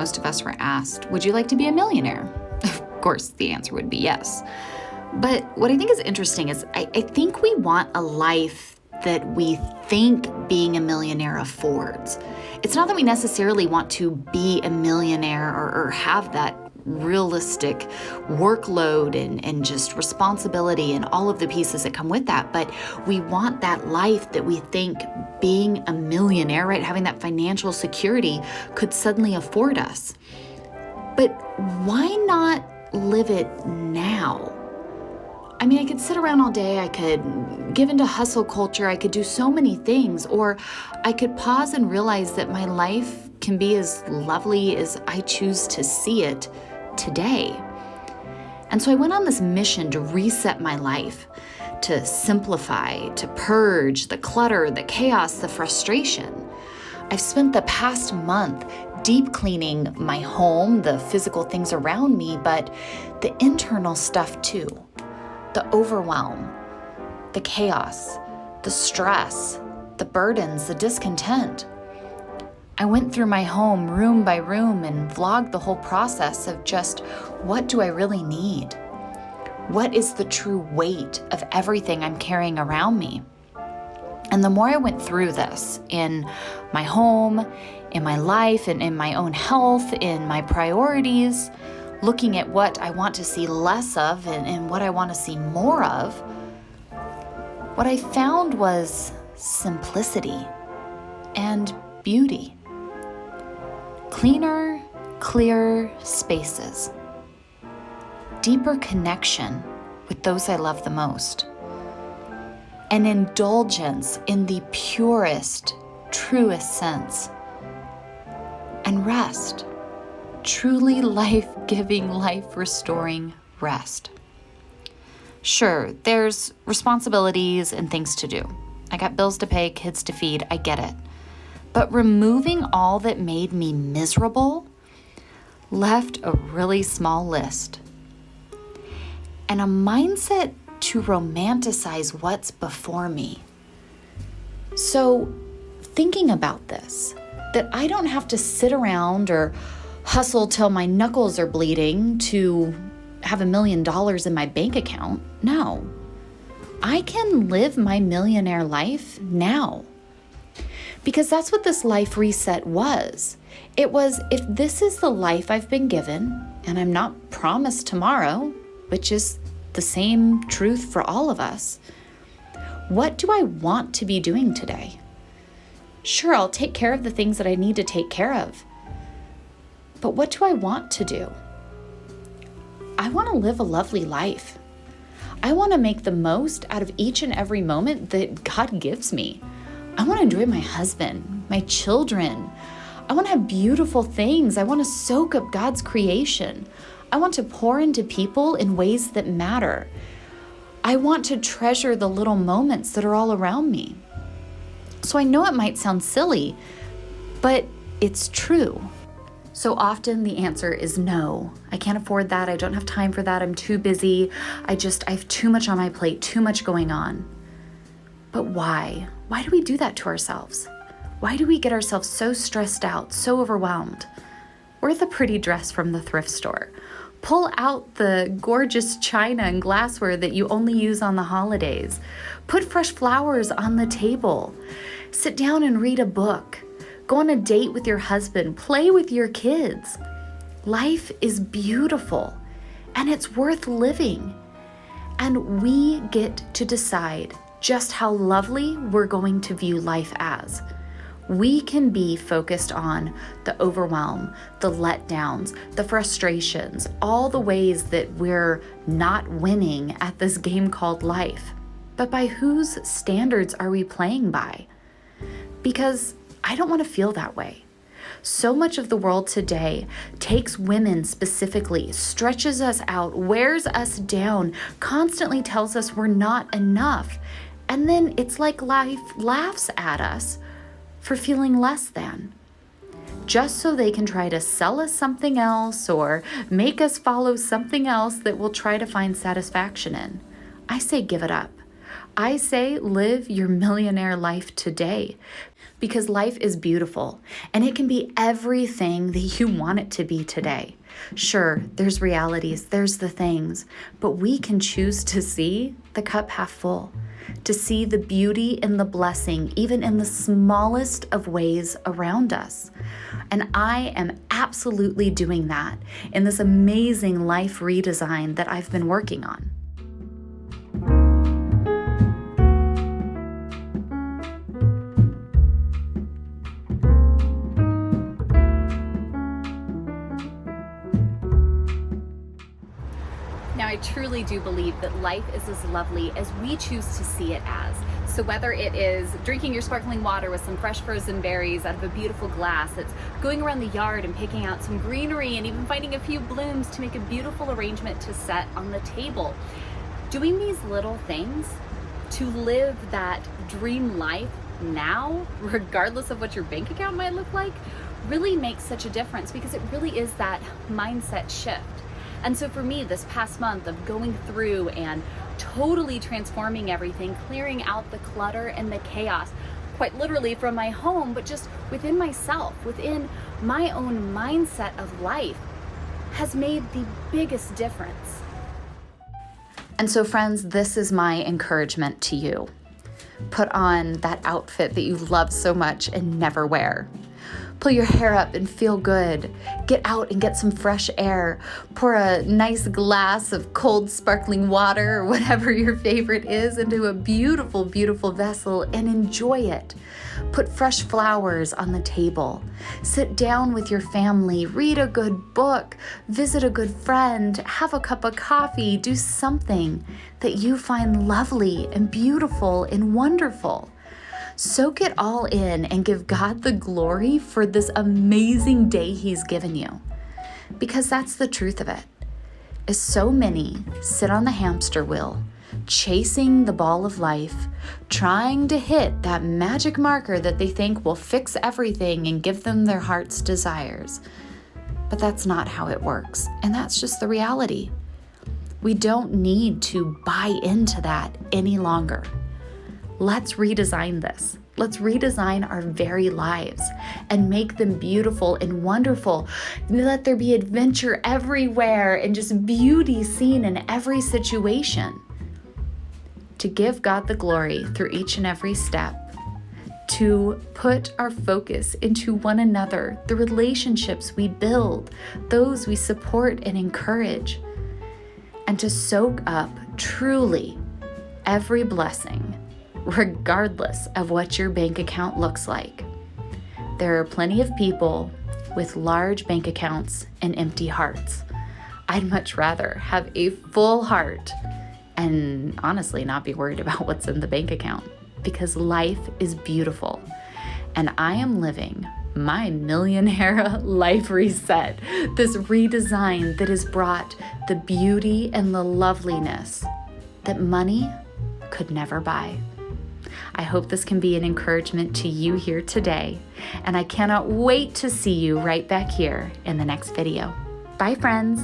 most of us were asked, would you like to be a millionaire? Of course, the answer would be yes. But what I think is interesting is I think we want a life that we think being a millionaire affords. It's not that we necessarily want to be a millionaire or have that realistic workload and just responsibility and all of the pieces that come with that, but we want that life that we think being a millionaire, right, having that financial security could suddenly afford us. But why not live it now? I mean, I could sit around all day, I could give into hustle culture, I could do so many things, or I could pause and realize that my life can be as lovely as I choose to see it today. And so I went on this mission to reset my life, to simplify, to purge the clutter, the chaos, the frustration. I've spent the past month deep cleaning my home, the physical things around me, but the internal stuff too. The overwhelm, the chaos, the stress, the burdens, the discontent. I went through my home room by room and vlogged the whole process of just what do I really need? What is the true weight of everything I'm carrying around me? And the more I went through this in my home, in my life, and in my own health, in my priorities, looking at what I want to see less of and what I want to see more of, what I found was simplicity and beauty. Cleaner, clearer spaces. Deeper connection with those I love the most. An indulgence in the purest, truest sense. And rest. Truly life-giving, life-restoring rest. Sure, there's responsibilities and things to do. I got bills to pay, kids to feed, I get it. But removing all that made me miserable left a really small list. And a mindset to romanticize what's before me. So, thinking about this, that I don't have to sit around or hustle till my knuckles are bleeding to have $1 million in my bank account. No, I can live my millionaire life now. Because that's what this life reset was. It was, if this is the life I've been given, and I'm not promised tomorrow, which is the same truth for all of us, what do I want to be doing today? Sure, I'll take care of the things that I need to take care of. But what do I want to do? I want to live a lovely life. I want to make the most out of each and every moment that God gives me. I want to enjoy my husband, my children. I want to have beautiful things. I want to soak up God's creation. I want to pour into people in ways that matter. I want to treasure the little moments that are all around me. So I know it might sound silly, but it's true. So often the answer is no. I can't afford that. I don't have time for that. I'm too busy. I have too much on my plate, too much going on. But why? Why do we do that to ourselves? Why do we get ourselves so stressed out, so overwhelmed? Wear the pretty dress from the thrift store. Pull out the gorgeous china and glassware that you only use on the holidays. Put fresh flowers on the table. Sit down and read a book. Go on a date with your husband. Play with your kids. Life is beautiful and it's worth living. And we get to decide just how lovely we're going to view life as. We can be focused on the overwhelm, the letdowns, the frustrations, all the ways that we're not winning at this game called life. But by whose standards are we playing by? Because I don't want to feel that way. So much of the world today takes women specifically, stretches us out, wears us down, constantly tells us we're not enough. And then it's like life laughs at us for feeling less than, just so they can try to sell us something else or make us follow something else that we'll try to find satisfaction in. I say give it up. I say live your millionaire life today, because life is beautiful and it can be everything that you want it to be today. Sure, there's realities, there's the things, but we can choose to see the cup half full, to see the beauty and the blessing, even in the smallest of ways around us. And I am absolutely doing that in this amazing life redesign that I've been working on. Now, I truly do believe that life is as lovely as we choose to see it as. So whether it is drinking your sparkling water with some fresh frozen berries out of a beautiful glass, it's going around the yard and picking out some greenery and even finding a few blooms to make a beautiful arrangement to set on the table. Doing these little things to live that dream life now, regardless of what your bank account might look like, really makes such a difference, because it really is that mindset shift. And so for me, this past month of going through and totally transforming everything, clearing out the clutter and the chaos, quite literally from my home, but just within myself, within my own mindset of life, has made the biggest difference. And so friends, this is my encouragement to you. Put on that outfit that you love so much and never wear. Pull your hair up and feel good. Get out and get some fresh air. Pour a nice glass of cold sparkling water or whatever your favorite is into a beautiful, beautiful vessel and enjoy it. Put fresh flowers on the table. Sit down with your family, read a good book, visit a good friend, have a cup of coffee, do something that you find lovely and beautiful and wonderful. Soak it all in and give God the glory for this amazing day He's given you. Because that's the truth of it, is so many sit on the hamster wheel, chasing the ball of life, trying to hit that magic marker that they think will fix everything and give them their heart's desires. But that's not how it works, and that's just the reality. We don't need to buy into that any longer. Let's redesign this. Let's redesign our very lives and make them beautiful and wonderful. Let there be adventure everywhere and just beauty seen in every situation. To give God the glory through each and every step. To put our focus into one another, the relationships we build, those we support and encourage. And to soak up truly every blessing, regardless of what your bank account looks like. There are plenty of people with large bank accounts and empty hearts. I'd much rather have a full heart and honestly not be worried about what's in the bank account, because life is beautiful. And I am living my millionaire life reset, this redesign that has brought the beauty and the loveliness that money could never buy. I hope this can be an encouragement to you here today, and I cannot wait to see you right back here in the next video. Bye, friends.